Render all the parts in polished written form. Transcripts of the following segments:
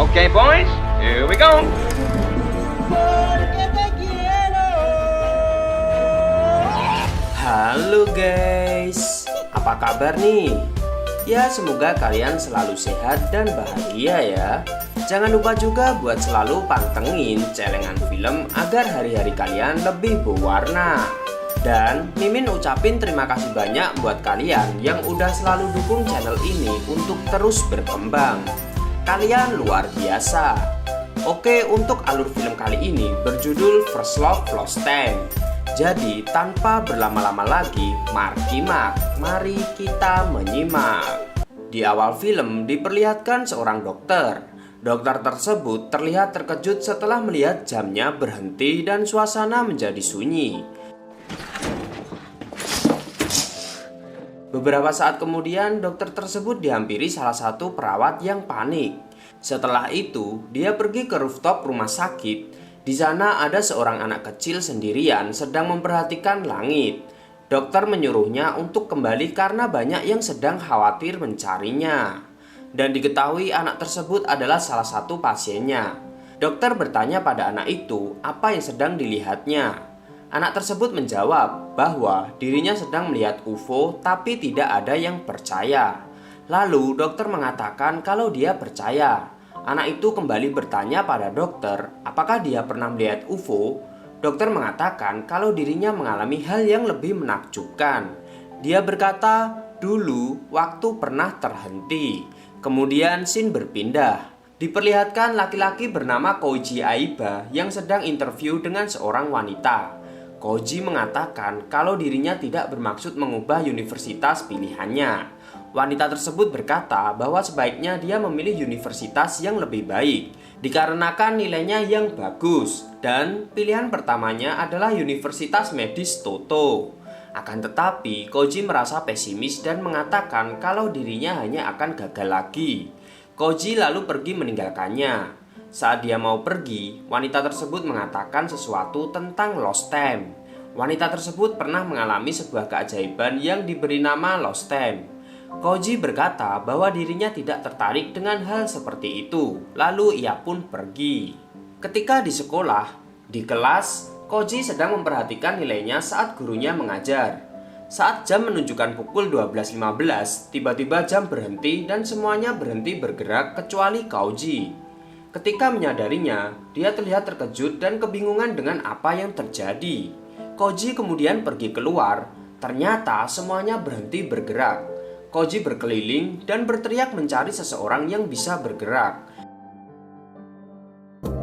Okay, boys, here we go. Halo guys, apa kabar nih? Ya semoga kalian selalu sehat dan bahagia ya. Jangan lupa juga buat selalu pantengin celengan film agar hari-hari kalian lebih berwarna. Dan Mimin ucapin terima kasih banyak buat kalian yang udah selalu dukung channel ini untuk terus berkembang. Kalian luar biasa. Oke, untuk alur film kali ini berjudul First Love Lost Time. Jadi tanpa berlama-lama lagi, mari kita menyimak. Di awal film diperlihatkan seorang dokter. Dokter tersebut terlihat terkejut setelah melihat jamnya berhenti dan suasana menjadi sunyi. Beberapa saat kemudian, dokter tersebut dihampiri salah satu perawat yang panik. Setelah itu, dia pergi ke rooftop rumah sakit. Di sana ada seorang anak kecil sendirian sedang memperhatikan langit. Dokter menyuruhnya untuk kembali karena banyak yang sedang khawatir mencarinya. Dan diketahui anak tersebut adalah salah satu pasiennya. Dokter bertanya pada anak itu apa yang sedang dilihatnya. Anak tersebut menjawab bahwa dirinya sedang melihat UFO tapi tidak ada yang percaya. Lalu dokter mengatakan kalau dia percaya. Anak itu kembali bertanya pada dokter apakah dia pernah melihat UFO. Dokter mengatakan kalau dirinya mengalami hal yang lebih menakjubkan. Dia berkata, dulu waktu pernah terhenti. Kemudian scene berpindah. Diperlihatkan laki-laki bernama Koji Aiba yang sedang interview dengan seorang wanita. Koji mengatakan kalau dirinya tidak bermaksud mengubah universitas pilihannya. Wanita tersebut berkata bahwa sebaiknya dia memilih universitas yang lebih baik dikarenakan nilainya yang bagus dan pilihan pertamanya adalah Universitas Medis Toto. Akan tetapi Koji merasa pesimis dan mengatakan kalau dirinya hanya akan gagal lagi. Koji lalu pergi meninggalkannya. Saat dia mau pergi, wanita tersebut mengatakan sesuatu tentang Lost Time. Wanita tersebut pernah mengalami sebuah keajaiban yang diberi nama Lost Time. Koji berkata bahwa dirinya tidak tertarik dengan hal seperti itu. Lalu ia pun pergi. Ketika di sekolah, di kelas, Koji sedang memperhatikan nilainya saat gurunya mengajar. Saat jam menunjukkan pukul 12.15, tiba-tiba jam berhenti dan semuanya berhenti bergerak kecuali Koji. Ketika menyadarinya, dia terlihat terkejut dan kebingungan dengan apa yang terjadi. Koji kemudian pergi keluar, ternyata semuanya berhenti bergerak. Koji berkeliling dan berteriak mencari seseorang yang bisa bergerak.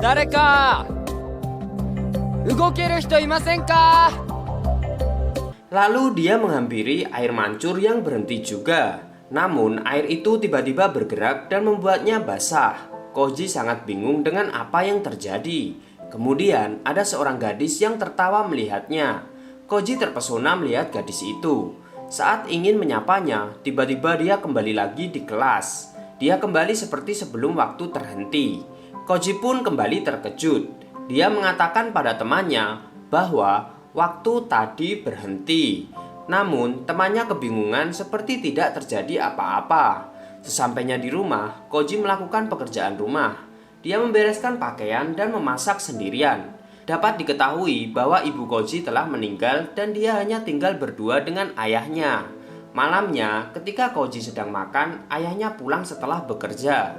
Dareka! Ugokeru hito imasen ka? Lalu dia menghampiri air mancur yang berhenti juga. Namun air itu tiba-tiba bergerak dan membuatnya basah. Koji sangat bingung dengan apa yang terjadi. Kemudian ada seorang gadis yang tertawa melihatnya. Koji terpesona melihat gadis itu. Saat ingin menyapanya, tiba-tiba dia kembali lagi di kelas. Dia kembali seperti sebelum waktu terhenti. Koji pun kembali terkejut. Dia mengatakan pada temannya bahwa waktu tadi berhenti. Namun temannya kebingungan seperti tidak terjadi apa-apa. Sesampainya di rumah, Koji melakukan pekerjaan rumah. Dia membereskan pakaian dan memasak sendirian. Dapat diketahui bahwa ibu Koji telah meninggal dan dia hanya tinggal berdua dengan ayahnya. Malamnya, ketika Koji sedang makan, ayahnya pulang setelah bekerja.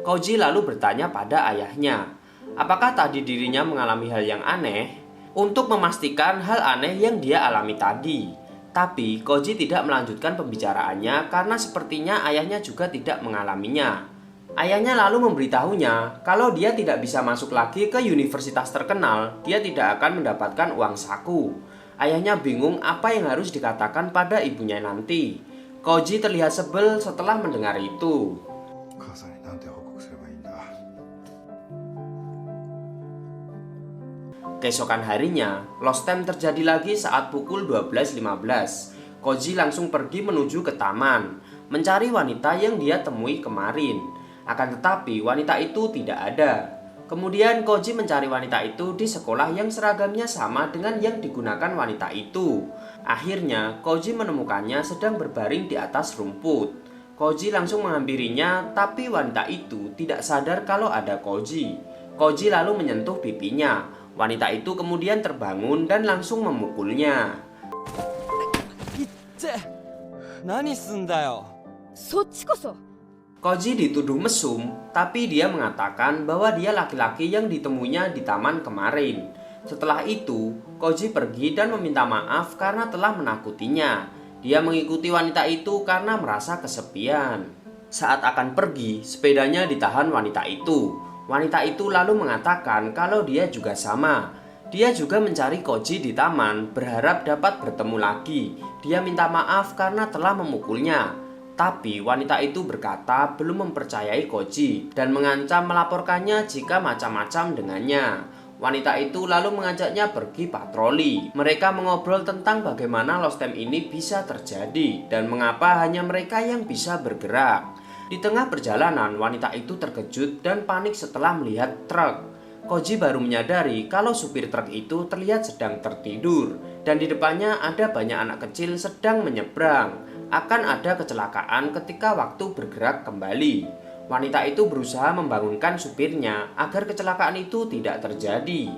Koji lalu bertanya pada ayahnya, apakah tadi dirinya mengalami hal yang aneh? Untuk memastikan hal aneh yang dia alami tadi. Tapi Koji tidak melanjutkan pembicaraannya karena sepertinya ayahnya juga tidak mengalaminya. Ayahnya lalu memberitahunya kalau dia tidak bisa masuk lagi ke universitas terkenal, dia tidak akan mendapatkan uang saku. Ayahnya bingung apa yang harus dikatakan pada ibunya nanti. Koji terlihat sebel setelah mendengar itu. Keesokan harinya, Lost Time terjadi lagi saat pukul 12.15. Koji langsung pergi menuju ke taman, mencari wanita yang dia temui kemarin. Akan tetapi wanita itu tidak ada. Kemudian Koji mencari wanita itu di sekolah yang seragamnya sama dengan yang digunakan wanita itu. Akhirnya Koji menemukannya sedang berbaring di atas rumput. Koji langsung menghampirinya, tapi wanita itu tidak sadar kalau ada Koji. Koji lalu menyentuh pipinya. Wanita itu kemudian terbangun dan langsung memukulnya. 何すんだよ。そっちこそ。 Koji dituduh mesum, tapi dia mengatakan bahwa dia laki-laki yang ditemuinya di taman kemarin. Setelah itu, Koji pergi dan meminta maaf karena telah menakutinya. Dia mengikuti wanita itu karena merasa kesepian. Saat akan pergi, sepedanya ditahan wanita itu. Wanita itu lalu mengatakan kalau dia juga sama. Dia juga mencari Koji di taman, berharap dapat bertemu lagi. Dia minta maaf karena telah memukulnya. Tapi wanita itu berkata belum mempercayai Koji dan mengancam melaporkannya jika macam-macam dengannya. Wanita itu lalu mengajaknya pergi patroli. Mereka mengobrol tentang bagaimana lost time ini bisa terjadi dan mengapa hanya mereka yang bisa bergerak. Di tengah perjalanan, wanita itu terkejut dan panik setelah melihat truk. Koji baru menyadari kalau supir truk itu terlihat sedang tertidur dan di depannya ada banyak anak kecil sedang menyeberang. Akan ada kecelakaan ketika waktu bergerak kembali. Wanita itu berusaha membangunkan supirnya agar kecelakaan itu tidak terjadi.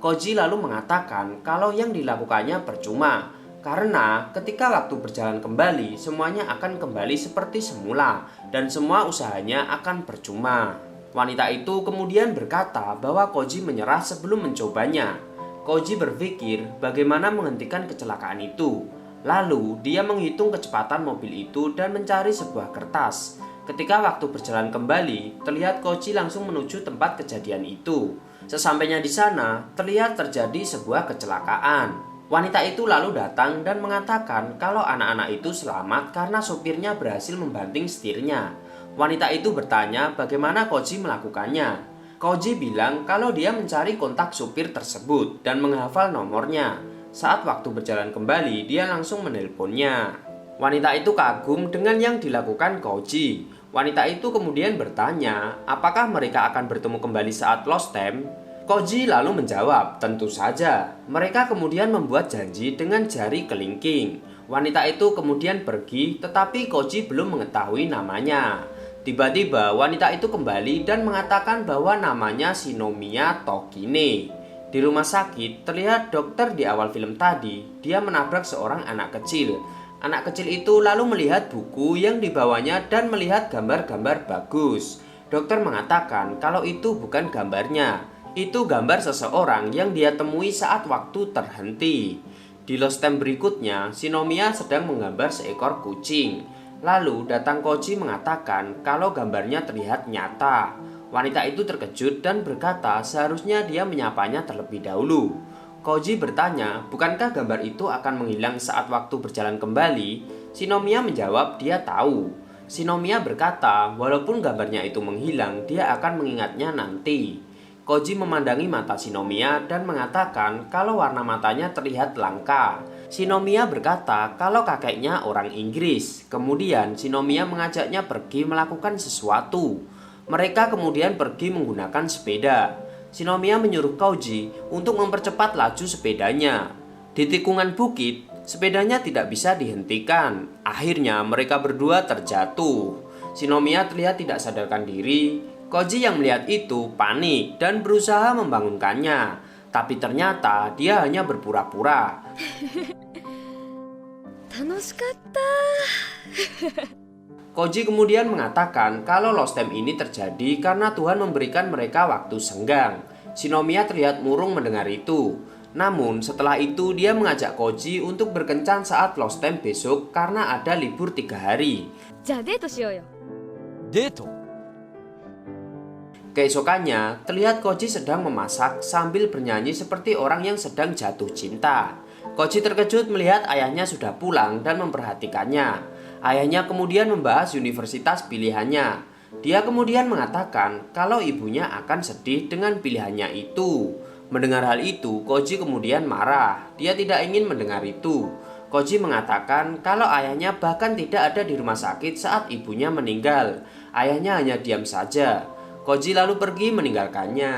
Koji lalu mengatakan kalau yang dilakukannya percuma, karena ketika waktu berjalan kembali, semuanya akan kembali seperti semula dan semua usahanya akan percuma. Wanita itu kemudian berkata bahwa Koji menyerah sebelum mencobanya. Koji berpikir bagaimana menghentikan kecelakaan itu. Lalu dia menghitung kecepatan mobil itu dan mencari sebuah kertas. Ketika waktu berjalan kembali, terlihat Koji langsung menuju tempat kejadian itu. Sesampainya di sana, terlihat terjadi sebuah kecelakaan. Wanita itu lalu datang dan mengatakan kalau anak-anak itu selamat karena sopirnya berhasil membanting setirnya. Wanita itu bertanya bagaimana Koji melakukannya. Koji bilang kalau dia mencari kontak supir tersebut dan menghafal nomornya. Saat waktu berjalan kembali, dia langsung menelponnya. Wanita itu kagum dengan yang dilakukan Koji. Wanita itu kemudian bertanya, apakah mereka akan bertemu kembali saat lost time? Koji lalu menjawab, tentu saja. Mereka kemudian membuat janji dengan jari kelingking. Wanita itu kemudian pergi, tetapi Koji belum mengetahui namanya. Tiba-tiba wanita itu kembali dan mengatakan bahwa namanya Shinomiya Tokine. Di rumah sakit, terlihat dokter di awal film tadi, dia menabrak seorang anak kecil. Anak kecil itu lalu melihat buku yang dibawanya dan melihat gambar-gambar bagus. Dokter mengatakan kalau itu bukan gambarnya. Itu gambar seseorang yang dia temui saat waktu terhenti. Di lost time berikutnya, Shinomiya sedang menggambar seekor kucing. Lalu datang Koji mengatakan kalau gambarnya terlihat nyata. Wanita itu terkejut dan berkata seharusnya dia menyapanya terlebih dahulu. Koji bertanya, bukankah gambar itu akan menghilang saat waktu berjalan kembali? Shinomiya menjawab dia tahu. Shinomiya berkata, walaupun gambarnya itu menghilang, dia akan mengingatnya nanti. Koji memandangi mata Shinomiya dan mengatakan kalau warna matanya terlihat langka. Shinomiya berkata kalau kakeknya orang Inggris. Kemudian Shinomiya mengajaknya pergi melakukan sesuatu. Mereka kemudian pergi menggunakan sepeda. Shinomiya menyuruh Koji untuk mempercepat laju sepedanya. Di tikungan bukit, sepedanya tidak bisa dihentikan. Akhirnya mereka berdua terjatuh. Shinomiya terlihat tidak sadarkan diri. Koji yang melihat itu panik dan berusaha membangunkannya. Tapi ternyata dia hanya berpura-pura. 楽しかった。 Koji kemudian mengatakan kalau lost time ini terjadi karena Tuhan memberikan mereka waktu senggang. Shinomiya terlihat murung mendengar itu. Namun setelah itu dia mengajak Koji untuk berkencan saat lost time besok karena ada libur 3 hari. じゃあデートしようよ。デート？ Keesokannya, terlihat Koji sedang memasak sambil bernyanyi seperti orang yang sedang jatuh cinta. Koji terkejut melihat ayahnya sudah pulang dan memperhatikannya. Ayahnya kemudian membahas universitas pilihannya. Dia kemudian mengatakan kalau ibunya akan sedih dengan pilihannya itu. Mendengar hal itu, Koji kemudian marah. Dia tidak ingin mendengar itu. Koji mengatakan kalau ayahnya bahkan tidak ada di rumah sakit saat ibunya meninggal. Ayahnya hanya diam saja. Koji lalu pergi meninggalkannya.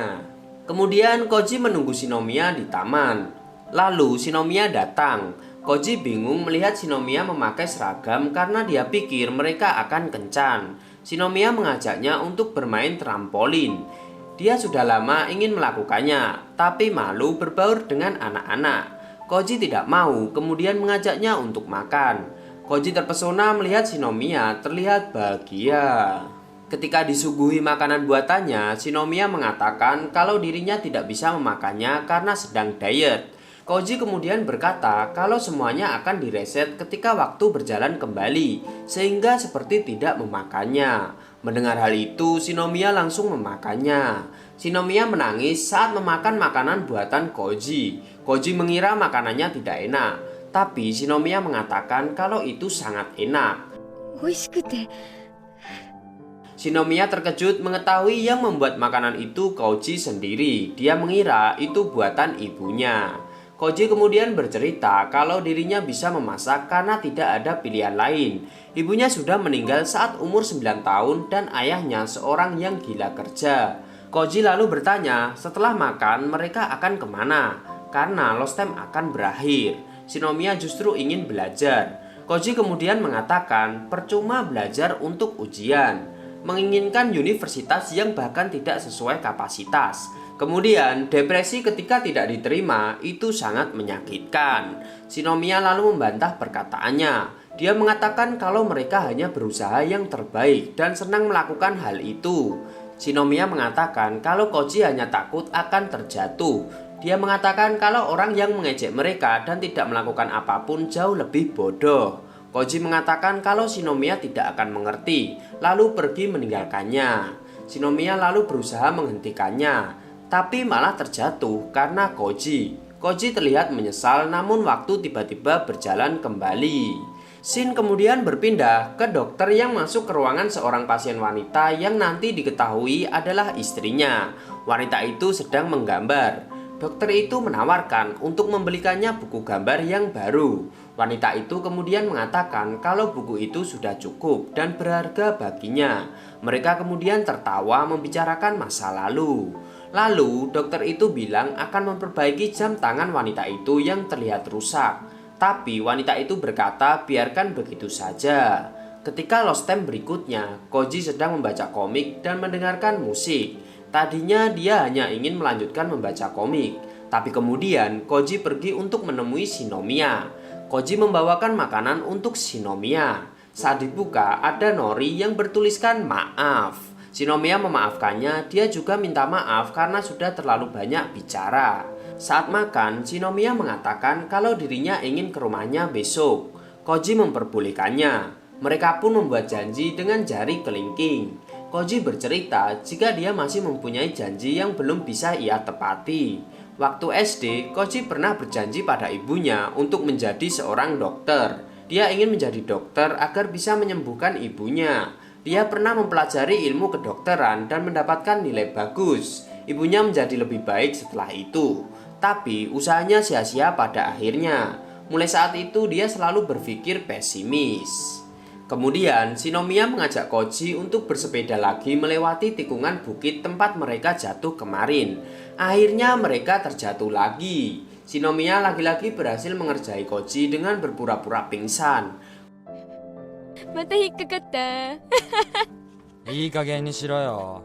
Kemudian Koji menunggu Shinomiya di taman. Lalu Shinomiya datang. Koji bingung melihat Shinomiya memakai seragam karena dia pikir mereka akan kencan. Shinomiya mengajaknya untuk bermain trampolin. Dia sudah lama ingin melakukannya, tapi malu berbaur dengan anak-anak. Koji tidak mau, kemudian mengajaknya untuk makan. Koji terpesona melihat Shinomiya terlihat bahagia. Ketika disuguhi makanan buatannya, Shinomiya mengatakan kalau dirinya tidak bisa memakannya karena sedang diet. Koji kemudian berkata kalau semuanya akan direset ketika waktu berjalan kembali, sehingga seperti tidak memakannya. Mendengar hal itu, Shinomiya langsung memakannya. Shinomiya menangis saat memakan makanan buatan Koji. Koji mengira makanannya tidak enak, tapi Shinomiya mengatakan kalau itu sangat enak. 美味しくて Shinomiya terkejut mengetahui yang membuat makanan itu Koji sendiri. Dia mengira itu buatan ibunya. Koji kemudian bercerita kalau dirinya bisa memasak karena tidak ada pilihan lain. Ibunya sudah meninggal saat umur 9 tahun dan ayahnya seorang yang gila kerja. Koji lalu bertanya setelah makan mereka akan kemana, karena Lost Time akan berakhir. Shinomiya justru ingin belajar. Koji kemudian mengatakan percuma belajar untuk ujian, menginginkan universitas yang bahkan tidak sesuai kapasitas. Kemudian depresi ketika tidak diterima itu sangat menyakitkan. Shinomiya lalu membantah perkataannya. Dia mengatakan kalau mereka hanya berusaha yang terbaik dan senang melakukan hal itu. Shinomiya mengatakan kalau Koji hanya takut akan terjatuh. Dia mengatakan kalau orang yang mengejek mereka dan tidak melakukan apapun jauh lebih bodoh. Koji mengatakan kalau Shinomiya tidak akan mengerti, lalu pergi meninggalkannya. Shinomiya lalu berusaha menghentikannya, tapi malah terjatuh karena Koji. Koji terlihat menyesal, namun waktu tiba-tiba berjalan kembali. Shin kemudian berpindah ke dokter yang masuk ke ruangan seorang pasien wanita yang nanti diketahui adalah istrinya. Wanita itu sedang menggambar. Dokter itu menawarkan untuk membelikannya buku gambar yang baru. Wanita itu kemudian mengatakan kalau buku itu sudah cukup dan berharga baginya. Mereka kemudian tertawa membicarakan masa lalu. Lalu dokter itu bilang akan memperbaiki jam tangan wanita itu yang terlihat rusak. Tapi wanita itu berkata biarkan begitu saja. Ketika Lost Time berikutnya, Koji sedang membaca komik dan mendengarkan musik. Tadinya dia hanya ingin melanjutkan membaca komik, tapi kemudian Koji pergi untuk menemui Shinomiya. Koji membawakan makanan untuk Shinomiya. Saat dibuka ada nori yang bertuliskan maaf. Shinomiya memaafkannya, dia juga minta maaf karena sudah terlalu banyak bicara. Saat makan, Shinomiya mengatakan kalau dirinya ingin ke rumahnya besok. Koji memperbolehkannya. Mereka pun membuat janji dengan jari kelingking. Koji bercerita jika dia masih mempunyai janji yang belum bisa ia tepati. Waktu SD, Koji pernah berjanji pada ibunya untuk menjadi seorang dokter. Dia ingin menjadi dokter agar bisa menyembuhkan ibunya. Dia pernah mempelajari ilmu kedokteran dan mendapatkan nilai bagus. Ibunya menjadi lebih baik setelah itu. Tapi usahanya sia-sia pada akhirnya. Mulai saat itu dia selalu berpikir pesimis. Kemudian Shinomiya mengajak Koji untuk bersepeda lagi melewati tikungan bukit tempat mereka jatuh kemarin. Akhirnya mereka terjatuh lagi. Shinomiya lagi-lagi berhasil mengerjai Koji dengan berpura-pura pingsan. また引っかかった いい加減にしろよ。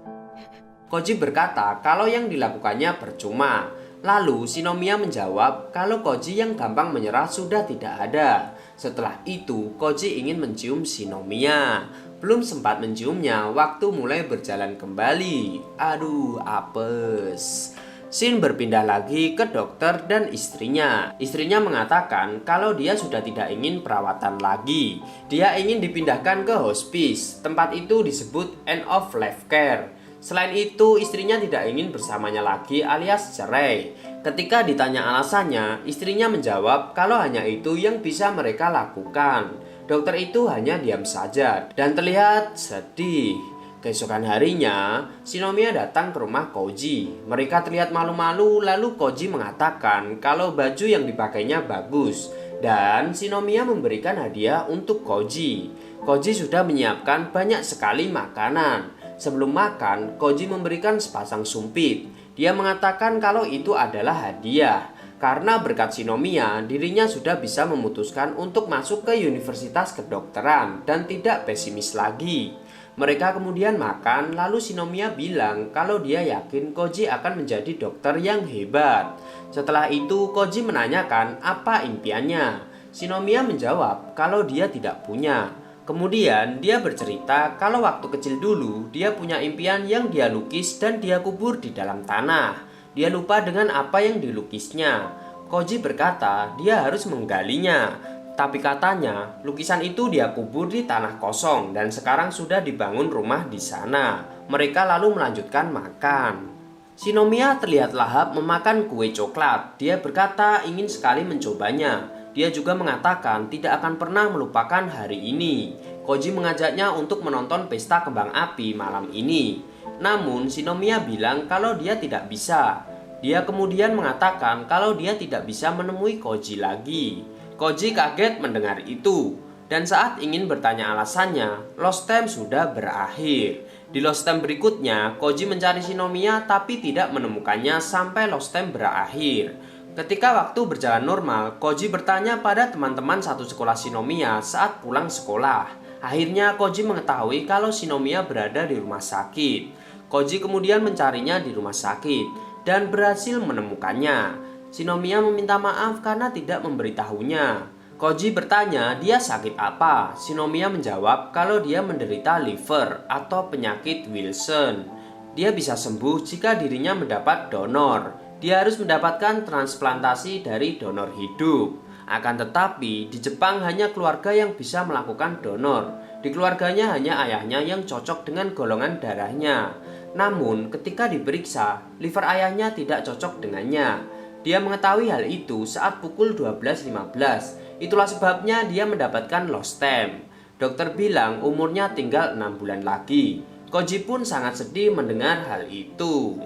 Koji berkata kalau yang dilakukannya percuma. Lalu Shinomiya menjawab kalau Koji yang gampang menyerah sudah tidak ada. Setelah itu Koji ingin mencium Shinomiya. Belum sempat menciumnya, waktu mulai berjalan kembali. Aduh, apes. Shin berpindah lagi ke dokter dan istrinya. Istrinya mengatakan kalau dia sudah tidak ingin perawatan lagi. Dia ingin dipindahkan ke hospice. Tempat itu disebut end of life care. Selain itu, istrinya tidak ingin bersamanya lagi alias cerai. Ketika ditanya alasannya, istrinya menjawab kalau hanya itu yang bisa mereka lakukan. Dokter itu hanya diam saja dan terlihat sedih. Keesokan harinya, Shinomiya datang ke rumah Koji. Mereka terlihat malu-malu, lalu Koji mengatakan kalau baju yang dipakainya bagus. Dan Shinomiya memberikan hadiah untuk Koji. Koji sudah menyiapkan banyak sekali makanan. Sebelum makan, Koji memberikan sepasang sumpit. Dia mengatakan kalau itu adalah hadiah. Karena berkat Shinomiya, dirinya sudah bisa memutuskan untuk masuk ke universitas kedokteran dan tidak pesimis lagi. Mereka kemudian makan, lalu Shinomiya bilang kalau dia yakin Koji akan menjadi dokter yang hebat. Setelah itu, Koji menanyakan apa impiannya. Shinomiya menjawab kalau dia tidak punya. Kemudian dia bercerita kalau waktu kecil dulu dia punya impian yang dia lukis dan dia kubur di dalam tanah. Dia lupa dengan apa yang dilukisnya. Koji berkata dia harus menggalinya. Tapi katanya lukisan itu dia kubur di tanah kosong dan sekarang sudah dibangun rumah di sana. Mereka lalu melanjutkan makan. Shinomiya terlihat lahap memakan kue coklat. Dia berkata ingin sekali mencobanya. Dia juga mengatakan tidak akan pernah melupakan hari ini. Koji mengajaknya untuk menonton pesta kembang api malam ini. Namun Shinomiya bilang kalau dia tidak bisa. Dia kemudian mengatakan kalau dia tidak bisa menemui Koji lagi. Koji kaget mendengar itu. Dan saat ingin bertanya alasannya, Lost Time sudah berakhir. Di Lost Time berikutnya, Koji mencari Shinomiya tapi tidak menemukannya sampai Lost Time berakhir. Ketika waktu berjalan normal, Koji bertanya pada teman-teman satu sekolah Shinomiya saat pulang sekolah. Akhirnya Koji mengetahui kalau Shinomiya berada di rumah sakit. Koji kemudian mencarinya di rumah sakit dan berhasil menemukannya. Shinomiya meminta maaf karena tidak memberitahunya. Koji bertanya dia sakit apa. Shinomiya menjawab kalau dia menderita liver atau penyakit Wilson. Dia bisa sembuh jika dirinya mendapat donor. Dia harus mendapatkan transplantasi dari donor hidup. Akan tetapi, di Jepang hanya keluarga yang bisa melakukan donor. Di keluarganya hanya ayahnya yang cocok dengan golongan darahnya. Namun, ketika diperiksa, liver ayahnya tidak cocok dengannya. Dia mengetahui hal itu saat pukul 12.15. Itulah sebabnya dia mendapatkan Lost Time. Dokter bilang umurnya tinggal 6 bulan lagi. Koji pun sangat sedih mendengar hal itu.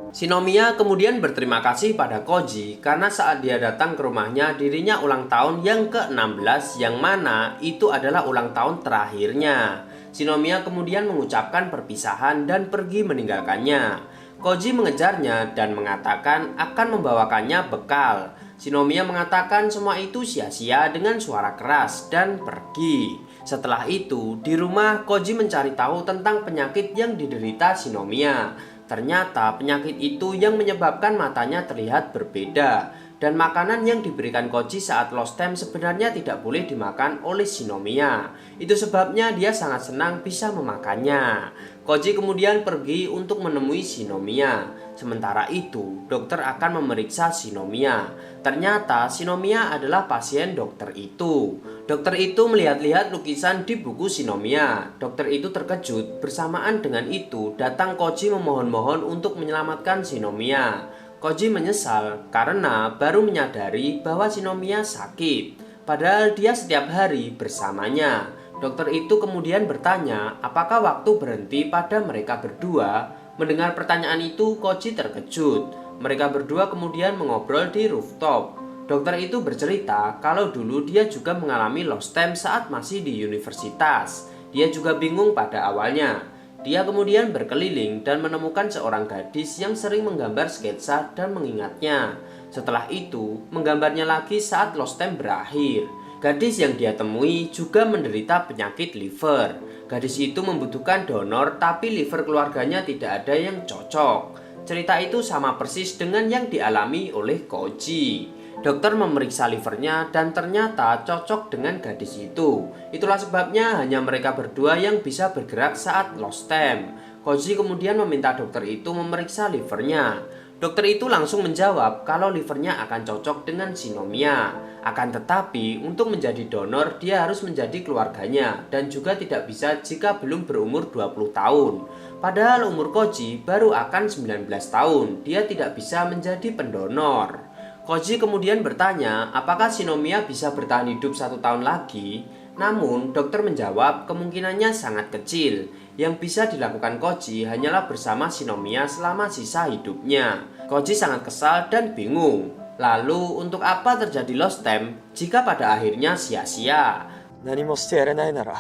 Shinomiya kemudian berterima kasih pada Koji karena saat dia datang ke rumahnya dirinya ulang tahun yang ke-16 yang mana itu adalah ulang tahun terakhirnya. Shinomiya kemudian mengucapkan perpisahan dan pergi meninggalkannya. Koji mengejarnya dan mengatakan akan membawakannya bekal. Shinomiya mengatakan semua itu sia-sia dengan suara keras dan pergi. Setelah itu, di rumah Koji mencari tahu tentang penyakit yang diderita Shinomiya. Ternyata penyakit itu yang menyebabkan matanya terlihat berbeda. Dan makanan yang diberikan Koji saat Lost Time sebenarnya tidak boleh dimakan oleh Shinomiya. Itu sebabnya dia sangat senang bisa memakannya. Koji kemudian pergi untuk menemui Shinomiya. Sementara itu, dokter akan memeriksa Shinomiya. Ternyata Shinomiya adalah pasien dokter itu. Dokter itu melihat-lihat lukisan di buku Shinomiya. Dokter itu terkejut. Bersamaan dengan itu, datang Koji memohon-mohon untuk menyelamatkan Shinomiya. Koji menyesal karena baru menyadari bahwa Shinomiya sakit. Padahal dia setiap hari bersamanya. Dokter itu kemudian bertanya apakah waktu berhenti pada mereka berdua. Mendengar pertanyaan itu, Koji terkejut. Mereka berdua kemudian mengobrol di rooftop. Dokter itu bercerita kalau dulu dia juga mengalami Lost Time saat masih di universitas. Dia juga bingung pada awalnya. Dia kemudian berkeliling dan menemukan seorang gadis yang sering menggambar sketsa dan mengingatnya. Setelah itu, menggambarnya lagi saat Lost Time berakhir. Gadis yang dia temui juga menderita penyakit liver. Gadis itu membutuhkan donor tapi liver keluarganya tidak ada yang cocok. Cerita itu sama persis dengan yang dialami oleh Koji. Dokter memeriksa livernya dan ternyata cocok dengan gadis itu. Itulah sebabnya hanya mereka berdua yang bisa bergerak saat Lost Time. Koji kemudian meminta dokter itu memeriksa livernya. Dokter itu langsung menjawab kalau livernya akan cocok dengan Shinomiya. Akan tetapi untuk menjadi donor dia harus menjadi keluarganya dan juga tidak bisa jika belum berumur 20 tahun. Padahal umur Koji baru akan 19 tahun. Dia tidak bisa menjadi pendonor. Koji kemudian bertanya apakah Shinomiya bisa bertahan hidup 1 tahun lagi. Namun dokter menjawab kemungkinannya sangat kecil. Yang bisa dilakukan Koji hanyalah bersama Shinomiya selama sisa hidupnya. Koji sangat kesal dan bingung. Lalu untuk apa terjadi Lost Time jika pada akhirnya sia-sia? 何もしてやれないなら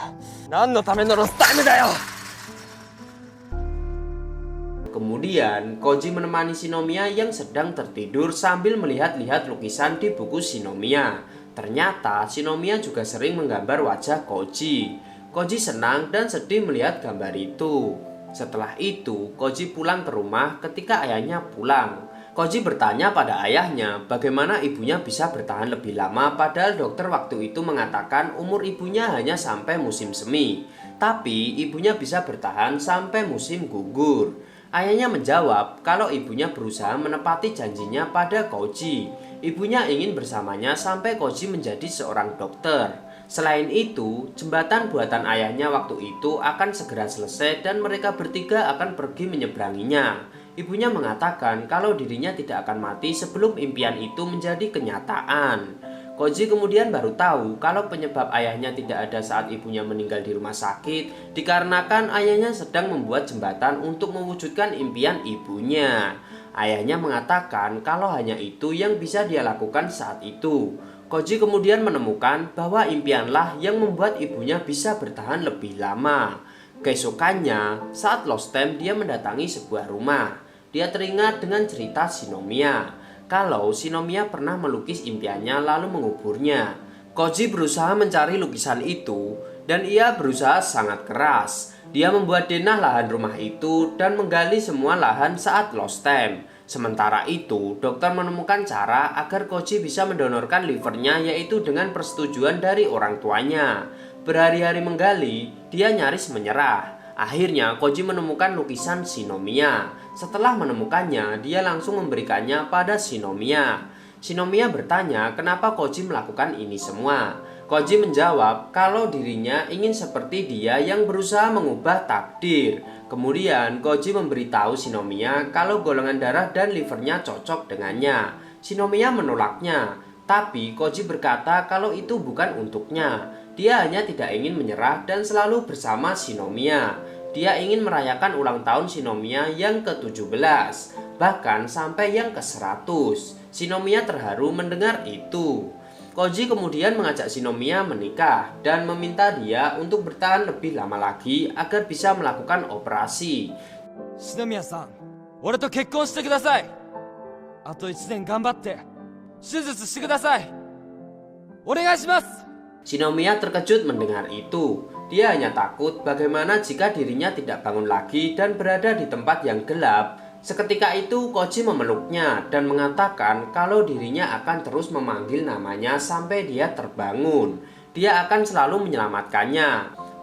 何のためのロスタイムだよ。Kemudian Koji menemani Shinomiya yang sedang tertidur sambil melihat-lihat lukisan di buku Shinomiya. Ternyata Shinomiya juga sering menggambar wajah Koji. Koji senang dan sedih melihat gambar itu. Setelah itu Koji pulang ke rumah ketika ayahnya pulang. Koji bertanya pada ayahnya bagaimana ibunya bisa bertahan lebih lama, padahal dokter waktu itu mengatakan umur ibunya hanya sampai musim semi. Tapi ibunya bisa bertahan sampai musim gugur. Ayahnya menjawab kalau ibunya berusaha menepati janjinya pada Koji. Ibunya ingin bersamanya sampai Koji menjadi seorang dokter. Selain itu, jembatan buatan ayahnya waktu itu akan segera selesai dan mereka bertiga akan pergi menyeberanginya. Ibunya mengatakan kalau dirinya tidak akan mati sebelum impian itu menjadi kenyataan. Koji kemudian baru tahu kalau penyebab ayahnya tidak ada saat ibunya meninggal di rumah sakit dikarenakan ayahnya sedang membuat jembatan untuk mewujudkan impian ibunya. Ayahnya mengatakan kalau hanya itu yang bisa dia lakukan saat itu. Koji kemudian menemukan bahwa impianlah yang membuat ibunya bisa bertahan lebih lama. Keesokannya, saat lost time dia mendatangi sebuah rumah. Dia teringat dengan cerita Shinomiya. Kalau Shinomiya pernah melukis impiannya lalu menguburnya. Koji berusaha mencari lukisan itu dan ia berusaha sangat keras. Dia membuat denah lahan rumah itu dan menggali semua lahan saat lost time. Sementara itu, dokter menemukan cara agar Koji bisa mendonorkan livernya, yaitu dengan persetujuan dari orang tuanya. Berhari-hari menggali, dia nyaris menyerah. Akhirnya Koji menemukan lukisan Shinomiya. Setelah menemukannya, dia langsung memberikannya pada Shinomiya. Shinomiya bertanya kenapa Koji melakukan ini semua. Koji menjawab kalau dirinya ingin seperti dia yang berusaha mengubah takdir. Kemudian Koji memberitahu Shinomiya kalau golongan darah dan livernya cocok dengannya. Shinomiya menolaknya, tapi Koji berkata kalau itu bukan untuknya. Dia hanya tidak ingin menyerah dan selalu bersama Shinomiya. Dia ingin merayakan ulang tahun Shinomiya yang ke-17, bahkan sampai yang ke-100. Shinomiya terharu mendengar itu. Koji kemudian mengajak Shinomiya menikah dan meminta dia untuk bertahan lebih lama lagi agar bisa melakukan operasi. 篠宮さん、俺と結婚してください。あと1年頑張って手術してください。お願いします。 Shinomiya terkejut mendengar itu. Dia hanya takut bagaimana jika dirinya tidak bangun lagi dan berada di tempat yang gelap. Seketika itu Koji memeluknya dan mengatakan kalau dirinya akan terus memanggil namanya sampai dia terbangun. Dia akan selalu menyelamatkannya.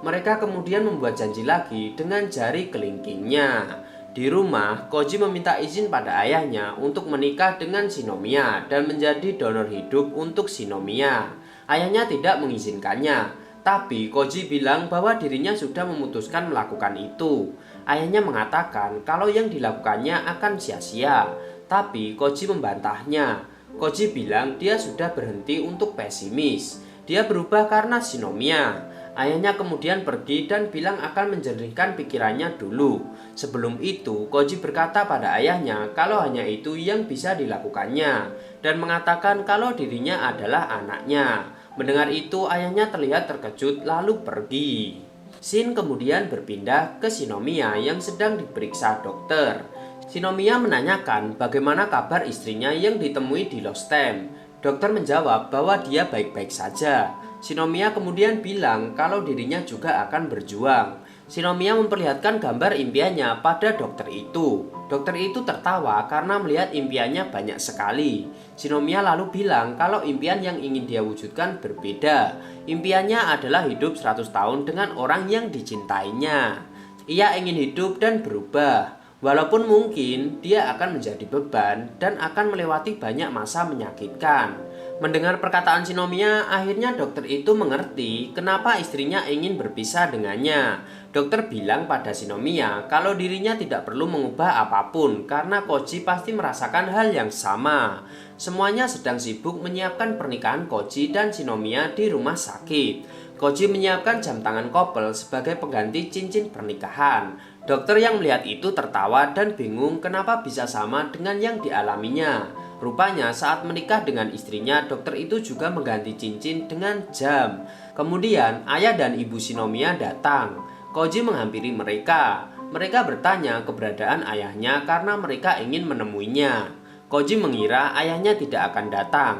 Mereka kemudian membuat janji lagi dengan jari kelingkingnya. Di rumah, Koji meminta izin pada ayahnya untuk menikah dengan Shinomiya dan menjadi donor hidup untuk Shinomiya. Ayahnya tidak mengizinkannya, tapi Koji bilang bahwa dirinya sudah memutuskan melakukan itu. Ayahnya mengatakan kalau yang dilakukannya akan sia-sia, tapi Koji membantahnya. Koji bilang dia sudah berhenti untuk pesimis. Dia berubah karena Shinomiya. Ayahnya kemudian pergi dan bilang akan menjernihkan pikirannya dulu. Sebelum itu, Koji berkata pada ayahnya kalau hanya itu yang bisa dilakukannya dan mengatakan kalau dirinya adalah anaknya. Mendengar itu, ayahnya terlihat terkejut lalu pergi. Shin kemudian berpindah ke Shinomiya yang sedang diperiksa dokter. Shinomiya menanyakan bagaimana kabar istrinya yang ditemui di lost time. Dokter menjawab bahwa dia baik-baik saja. Shinomiya kemudian bilang kalau dirinya juga akan berjuang. Shinomiya memperlihatkan gambar impiannya pada dokter itu. Dokter itu tertawa karena melihat impiannya banyak sekali. Shinomiya lalu bilang kalau impian yang ingin dia wujudkan berbeda. Impiannya adalah hidup 100 tahun dengan orang yang dicintainya. Ia ingin hidup dan berubah. Walaupun mungkin dia akan menjadi beban dan akan melewati banyak masa menyakitkan. Mendengar perkataan Shinomiya, akhirnya dokter itu mengerti kenapa istrinya ingin berpisah dengannya. Dokter bilang pada Shinomiya kalau dirinya tidak perlu mengubah apapun karena Koji pasti merasakan hal yang sama. Semuanya sedang sibuk menyiapkan pernikahan Koji dan Shinomiya di rumah sakit. Koji menyiapkan jam tangan couple sebagai pengganti cincin pernikahan. Dokter yang melihat itu tertawa dan bingung kenapa bisa sama dengan yang dialaminya. Rupanya saat menikah dengan istrinya, dokter itu juga mengganti cincin dengan jam. Kemudian ayah dan ibu Shinomiya datang. Koji menghampiri mereka. Mereka bertanya keberadaan ayahnya karena mereka ingin menemuinya. Koji mengira ayahnya tidak akan datang.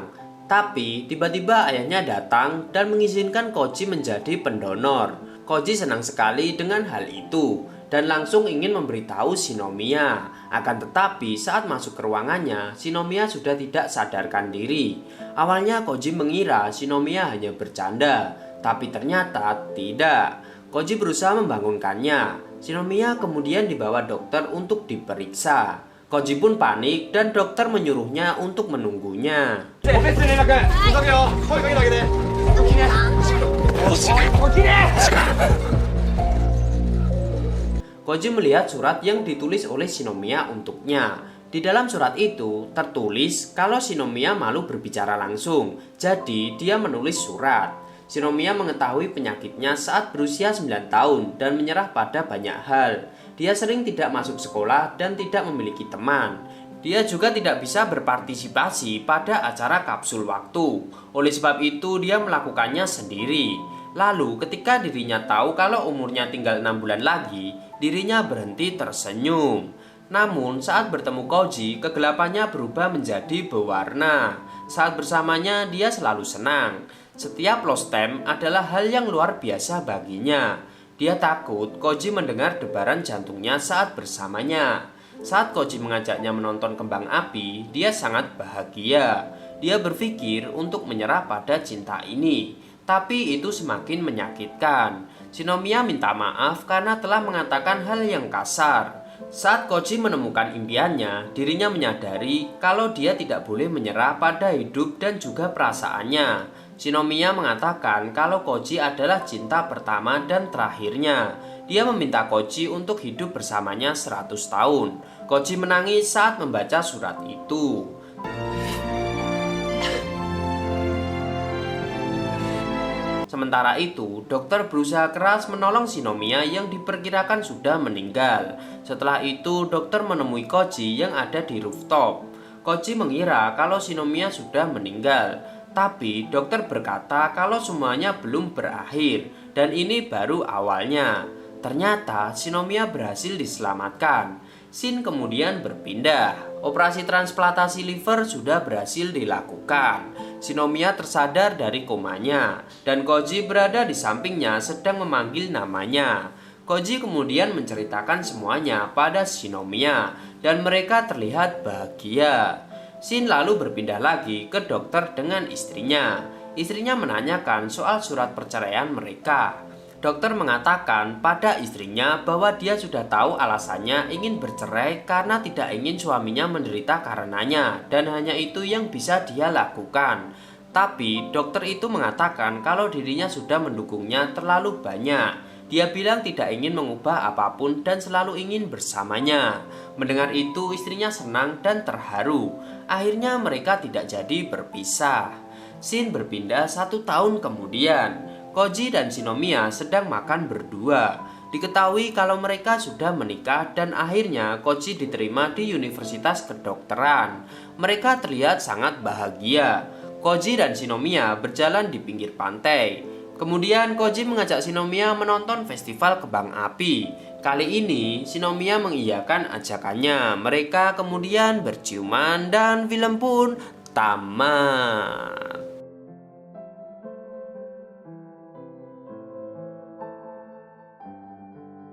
Tapi tiba-tiba ayahnya datang dan mengizinkan Koji menjadi pendonor. Koji senang sekali dengan hal itu dan langsung ingin memberitahu Shinomiya. Akan tetapi saat masuk ke ruangannya, Shinomiya sudah tidak sadarkan diri. Awalnya Koji mengira Shinomiya hanya bercanda, tapi ternyata tidak. Koji berusaha membangunkannya. Shinomiya kemudian dibawa dokter untuk diperiksa. Koji pun panik dan dokter menyuruhnya untuk menunggunya. Koji melihat surat yang ditulis oleh Shinomiya untuknya. Di dalam surat itu tertulis kalau Shinomiya malu berbicara langsung, jadi dia menulis surat. Shinomiya mengetahui penyakitnya saat berusia 9 tahun dan menyerah pada banyak hal. Dia sering tidak masuk sekolah dan tidak memiliki teman. Dia juga tidak bisa berpartisipasi pada acara kapsul waktu. Oleh sebab itu dia melakukannya sendiri. Lalu ketika dirinya tahu kalau umurnya tinggal 6 bulan lagi, dirinya berhenti tersenyum. Namun saat bertemu Koji, kegelapannya berubah menjadi berwarna. Saat bersamanya dia selalu senang. Setiap lost time adalah hal yang luar biasa baginya. Dia takut Koji mendengar debaran jantungnya saat bersamanya. Saat Koji mengajaknya menonton kembang api, dia sangat bahagia. Dia berpikir untuk menyerah pada cinta ini, tapi itu semakin menyakitkan. Shinomiya minta maaf karena telah mengatakan hal yang kasar. Saat Koji menemukan impiannya, dirinya menyadari kalau dia tidak boleh menyerah pada hidup dan juga perasaannya. Shinomiya mengatakan kalau Koji adalah cinta pertama dan terakhirnya. Dia meminta Koji untuk hidup bersamanya 100 tahun. Koji menangis saat membaca surat itu. Sementara itu, dokter berusaha keras menolong Shinomiya yang diperkirakan sudah meninggal. Setelah itu, dokter menemui Koji yang ada di rooftop. Koji mengira kalau Shinomiya sudah meninggal, tapi dokter berkata kalau semuanya belum berakhir dan ini baru awalnya. Ternyata Shinomiya berhasil diselamatkan. Shin kemudian berpindah. Operasi transplantasi liver sudah berhasil dilakukan. Shinomiya tersadar dari komanya dan Koji berada di sampingnya sedang memanggil namanya. Koji kemudian menceritakan semuanya pada Shinomiya dan mereka terlihat bahagia. Shin lalu berpindah lagi ke dokter dengan istrinya. Istrinya menanyakan soal surat perceraian mereka. Dokter mengatakan pada istrinya bahwa dia sudah tahu alasannya ingin bercerai karena tidak ingin suaminya menderita karenanya dan hanya itu yang bisa dia lakukan. Tapi dokter itu mengatakan kalau dirinya sudah mendukungnya terlalu banyak. Dia bilang tidak ingin mengubah apapun dan selalu ingin bersamanya. Mendengar itu istrinya senang dan terharu. Akhirnya mereka tidak jadi berpisah. Shin berpindah 1 tahun kemudian. Koji dan Shinomiya sedang makan berdua. Diketahui kalau mereka sudah menikah dan akhirnya Koji diterima di Universitas Kedokteran. Mereka terlihat sangat bahagia. Koji dan Shinomiya berjalan di pinggir pantai. Kemudian Koji mengajak Shinomiya menonton festival kembang api. Kali ini Shinomiya mengiyakan ajakannya. Mereka kemudian berciuman dan film pun tamat.